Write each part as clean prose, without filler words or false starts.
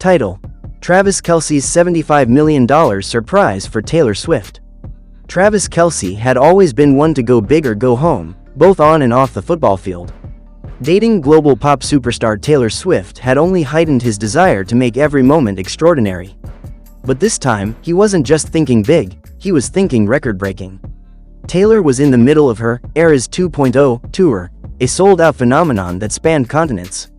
Title: Travis Kelce's $75 million surprise for Taylor Swift. Travis Kelce had always been one to go big or go home, both on and off the football field. Dating global pop superstar Taylor Swift had only heightened his desire to make every moment extraordinary. But this time, he wasn't just thinking big, he was thinking record-breaking. Taylor was in the middle of her Eras 2.0 tour, a sold-out phenomenon that spanned continents.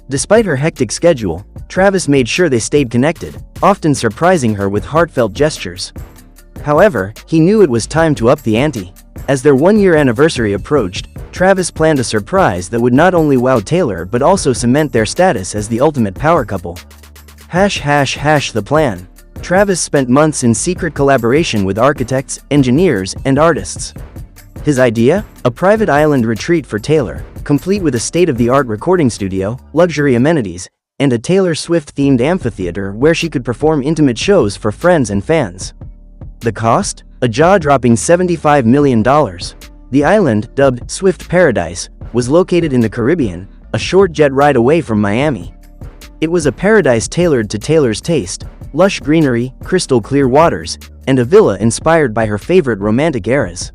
Despite her hectic schedule, Travis made sure they stayed connected, often surprising her with heartfelt gestures. However, he knew it was time to up the ante. As their one-year anniversary approached, Travis planned a surprise that would not only wow Taylor but also cement their status as the ultimate power couple. The plan. Travis spent months in secret collaboration with architects, engineers, and artists. His idea? A private island retreat for Taylor, complete with a state-of-the-art recording studio, luxury amenities, and a Taylor Swift-themed amphitheater where she could perform intimate shows for friends and fans. The cost? A jaw-dropping $75 million. The island, dubbed Swift Paradise, was located in the Caribbean, a short jet ride away from Miami. It was a paradise tailored to Taylor's taste: lush greenery, crystal-clear waters, and a villa inspired by her favorite romantic eras.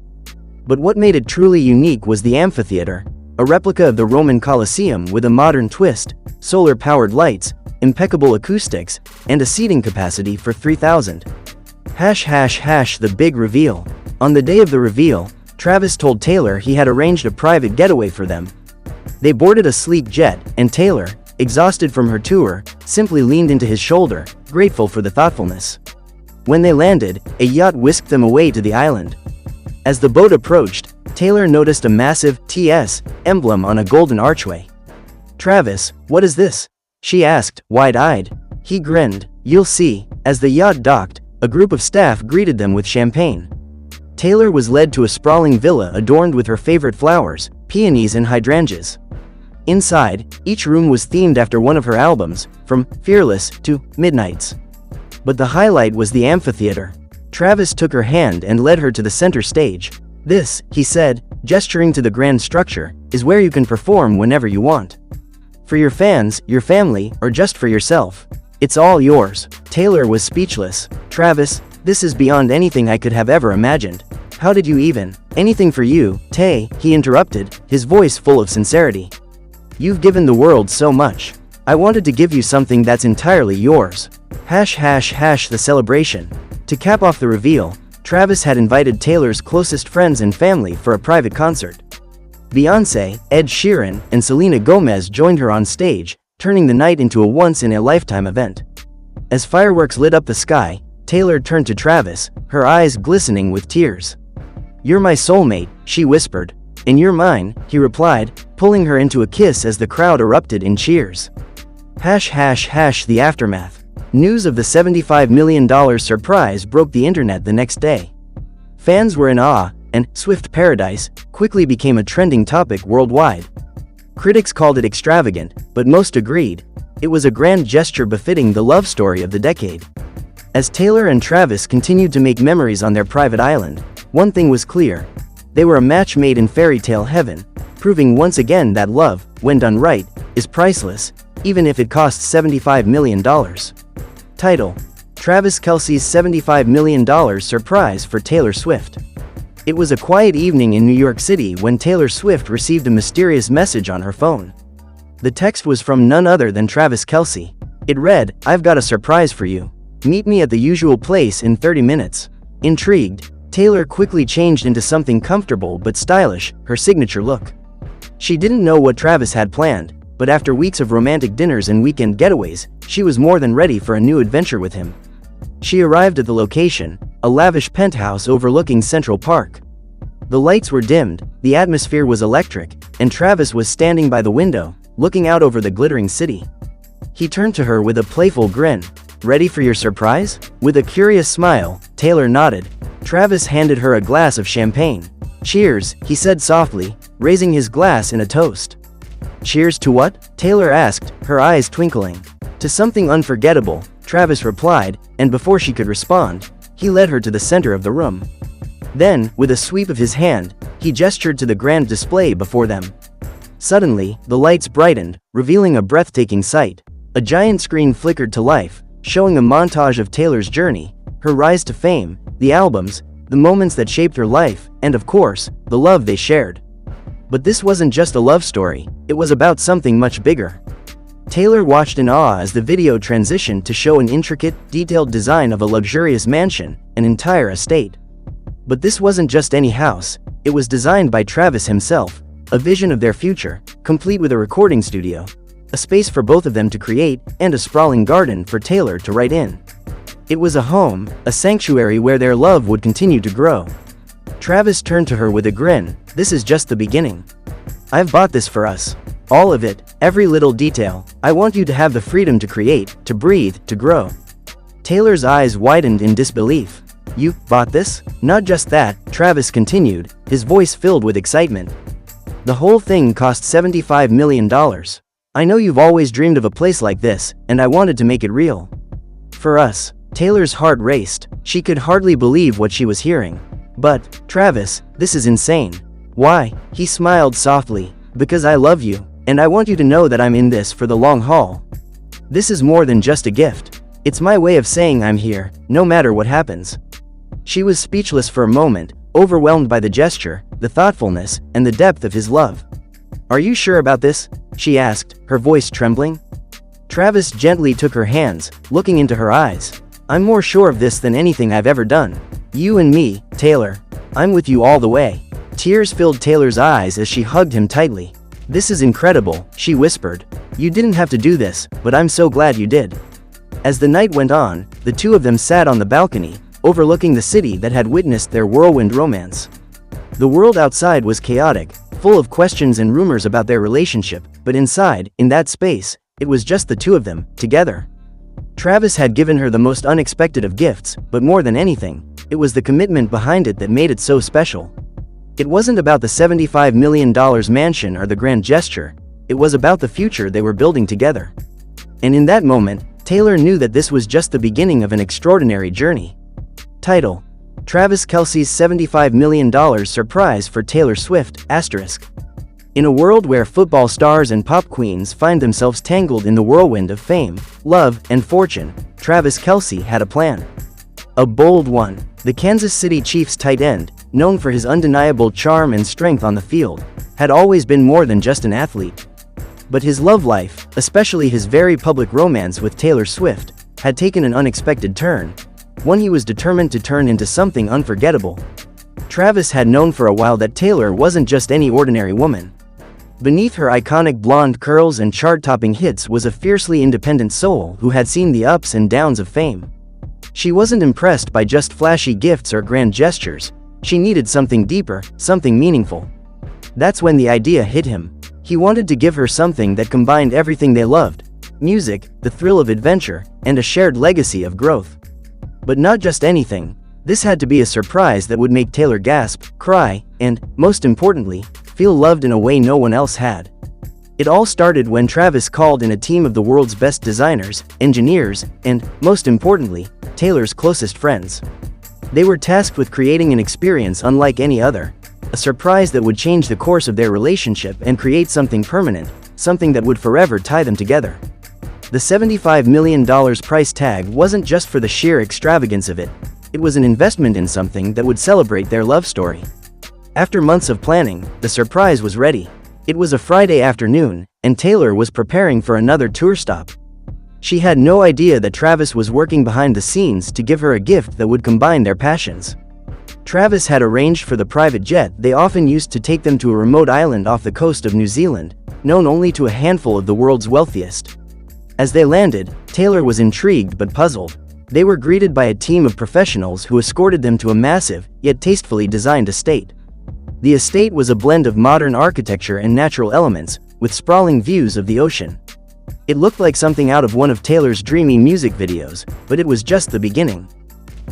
But what made it truly unique was the amphitheater, a replica of the Roman Colosseum with a modern twist, solar-powered lights, impeccable acoustics, and a seating capacity for 3,000. The big reveal. On the day of the reveal, Travis told Taylor he had arranged a private getaway for them. They boarded a sleek jet, and Taylor, exhausted from her tour, simply leaned into his shoulder, grateful for the thoughtfulness. When they landed, a yacht whisked them away to the island. As the boat approached, Taylor noticed a massive TS emblem on a golden archway. "Travis, what is this?" she asked, wide-eyed. He grinned. "You'll see." As the yacht docked, a group of staff greeted them with champagne. Taylor was led to a sprawling villa adorned with her favorite flowers, peonies and hydrangeas. Inside, each room was themed after one of her albums, from Fearless to Midnights. But the highlight was the amphitheater. Travis took her hand and led her to the center stage. "This," he said, gesturing to the grand structure, "is where you can perform whenever you want. For your fans, your family, or just for yourself. It's all yours." Taylor was speechless. "Travis, this is beyond anything I could have ever imagined. How did you even?" "Anything for you, Tay," he interrupted, his voice full of sincerity. "You've given the world so much. I wanted to give you something that's entirely yours." The celebration. To cap off the reveal, Travis had invited Taylor's closest friends and family for a private concert. Beyoncé, Ed Sheeran, and Selena Gomez joined her on stage, turning the night into a once-in-a-lifetime event. As fireworks lit up the sky, Taylor turned to Travis, her eyes glistening with tears. "You're my soulmate," she whispered. "And you're mine," he replied, pulling her into a kiss as the crowd erupted in cheers. The aftermath. News of the $75 million surprise broke the internet the next day. Fans were in awe, and Swift Paradise quickly became a trending topic worldwide. Critics called it extravagant, but most agreed it was a grand gesture befitting the love story of the decade. As Taylor and Travis continued to make memories on their private island, one thing was clear: they were a match made in fairy tale heaven, proving once again that love, when done right, is priceless, even if it costs $75 million. Title: Travis Kelce's $75 million surprise for Taylor Swift. It was a quiet evening in New York City when Taylor Swift received a mysterious message on her phone. The text was from none other than Travis Kelce. It read, "I've got a surprise for you. Meet me at the usual place in 30 minutes. Intrigued, Taylor quickly changed into something comfortable but stylish, her signature look. She didn't know what Travis had planned, but after weeks of romantic dinners and weekend getaways, she was more than ready for a new adventure with him. She arrived at the location, a lavish penthouse overlooking Central Park. The lights were dimmed, the atmosphere was electric, and Travis was standing by the window, looking out over the glittering city. He turned to her with a playful grin. "Ready for your surprise?" With a curious smile, Taylor nodded. Travis handed her a glass of champagne. "Cheers," he said softly, raising his glass in a toast. "Cheers to what?" Taylor asked, her eyes twinkling. "To something unforgettable," Travis replied, and before she could respond, he led her to the center of the room. Then, with a sweep of his hand, he gestured to the grand display before them. Suddenly, the lights brightened, revealing a breathtaking sight. A giant screen flickered to life, showing a montage of Taylor's journey, her rise to fame, the albums, the moments that shaped her life, and of course, the love they shared. But this wasn't just a love story, it was about something much bigger. Taylor watched in awe as the video transitioned to show an intricate, detailed design of a luxurious mansion, an entire estate. But this wasn't just any house, it was designed by Travis himself, a vision of their future, complete with a recording studio, a space for both of them to create, and a sprawling garden for Taylor to write in. It was a home, a sanctuary where their love would continue to grow. Travis turned to her with a grin. "This is just the beginning. I've bought this for us. All of it, every little detail. I want you to have the freedom to create, to breathe, to grow." Taylor's eyes widened in disbelief. "You bought this?" "Not just that," Travis continued, his voice filled with excitement. "The whole thing cost $75 million. I know you've always dreamed of a place like this, and I wanted to make it real. For us." Taylor's heart raced. She could hardly believe what she was hearing. "But, Travis, this is insane." "Why?" He smiled softly. "Because I love you, and I want you to know that I'm in this for the long haul. This is more than just a gift. It's my way of saying I'm here, no matter what happens." She was speechless for a moment, overwhelmed by the gesture, the thoughtfulness, and the depth of his love. "Are you sure about this?" she asked, her voice trembling. Travis gently took her hands, looking into her eyes. "I'm more sure of this than anything I've ever done. You and me, Taylor. I'm with you all the way." Tears filled Taylor's eyes as she hugged him tightly. "This is incredible," she whispered. "You didn't have to do this, but I'm so glad you did." As the night went on, the two of them sat on the balcony, overlooking the city that had witnessed their whirlwind romance. The world outside was chaotic, full of questions and rumors about their relationship, but inside, in that space, it was just the two of them, together. Travis had given her the most unexpected of gifts, but more than anything, it was the commitment behind it that made it so special. It wasn't about the $75 million mansion or the grand gesture, it was about the future they were building together. And in that moment, Taylor knew that this was just the beginning of an extraordinary journey. Title: Travis Kelce's $75 million surprise for Taylor Swift, ***. In a world where football stars and pop queens find themselves tangled in the whirlwind of fame, love, and fortune, Travis Kelce had a plan. A bold one. The Kansas City Chiefs tight end, known for his undeniable charm and strength on the field, had always been more than just an athlete. But his love life, especially his very public romance with Taylor Swift, had taken an unexpected turn, one he was determined to turn into something unforgettable. Travis had known for a while that Taylor wasn't just any ordinary woman. Beneath her iconic blonde curls and chart-topping hits was a fiercely independent soul who had seen the ups and downs of fame. She wasn't impressed by just flashy gifts or grand gestures. She needed something deeper, something meaningful. That's when the idea hit him. He wanted to give her something that combined everything they loved: music, the thrill of adventure, and a shared legacy of growth. But not just anything. This had to be a surprise that would make Taylor gasp, cry, and, most importantly, feel loved in a way no one else had. It all started when Travis called in a team of the world's best designers, engineers, and, most importantly, Taylor's closest friends. They were tasked with creating an experience unlike any other, a surprise that would change the course of their relationship and create something permanent, something that would forever tie them together. The $75 million price tag wasn't just for the sheer extravagance of it, it was an investment in something that would celebrate their love story. After months of planning, the surprise was ready. It was a Friday afternoon, and Taylor was preparing for another tour stop. She had no idea that Travis was working behind the scenes to give her a gift that would combine their passions. Travis had arranged for the private jet they often used to take them to a remote island off the coast of New Zealand, known only to a handful of the world's wealthiest. As they landed, Taylor was intrigued but puzzled. They were greeted by a team of professionals who escorted them to a massive, yet tastefully designed estate. The estate was a blend of modern architecture and natural elements, with sprawling views of the ocean. It looked like something out of one of Taylor's dreamy music videos, but it was just the beginning.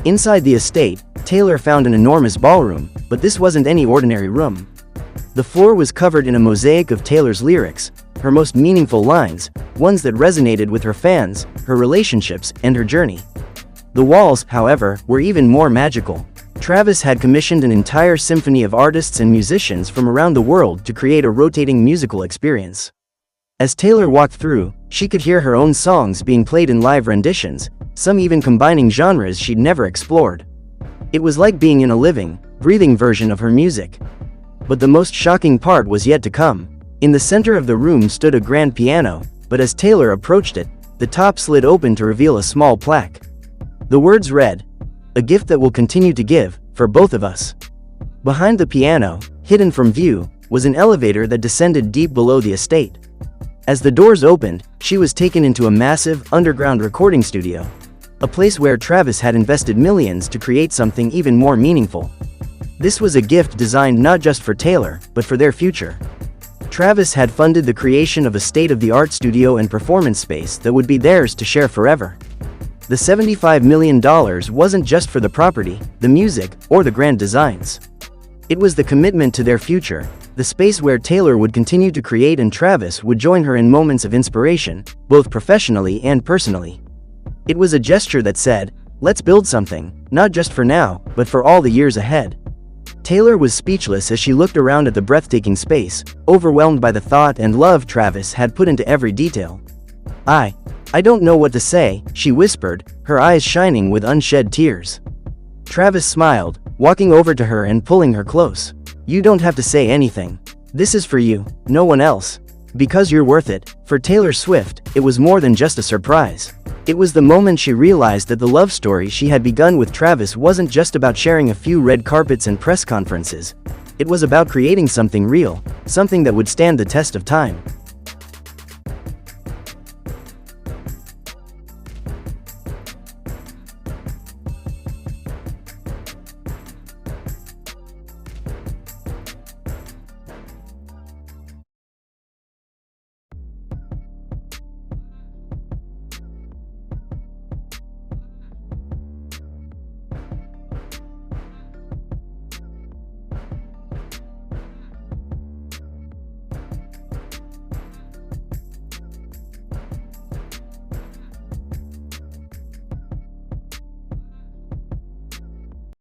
Inside the estate, Taylor found an enormous ballroom, but this wasn't any ordinary room. The floor was covered in a mosaic of Taylor's lyrics, her most meaningful lines, ones that resonated with her fans, her relationships, and her journey. The walls, however, were even more magical. Travis had commissioned an entire symphony of artists and musicians from around the world to create a rotating musical experience. As Taylor walked through, She could hear her own songs being played in live renditions, some even combining genres she'd never explored. It was like being in a living, breathing version of her music. But the most shocking part was yet to come. In the center of the room stood a grand piano, but as Taylor approached it, the top slid open to reveal a small plaque. The words read, "A gift that will continue to give, for both of us." Behind the piano, hidden from view, was an elevator that descended deep below the estate. As the doors opened, she was taken into a massive, underground recording studio. A place where Travis had invested millions to create something even more meaningful. This was a gift designed not just for Taylor, but for their future. Travis had funded the creation of a state-of-the-art studio and performance space that would be theirs to share forever. The $75 million wasn't just for the property, the music, or the grand designs. It was the commitment to their future, the space where Taylor would continue to create and Travis would join her in moments of inspiration, both professionally and personally. It was a gesture that said, "Let's build something, not just for now, but for all the years ahead." Taylor was speechless as she looked around at the breathtaking space, overwhelmed by the thought and love Travis had put into every detail. I don't know what to say," she whispered, her eyes shining with unshed tears. Travis smiled, walking over to her and pulling her close. "You don't have to say anything. This is for you, no one else. Because you're worth it." For Taylor Swift, it was more than just a surprise. It was the moment she realized that the love story she had begun with Travis wasn't just about sharing a few red carpets and press conferences. It was about creating something real, something that would stand the test of time.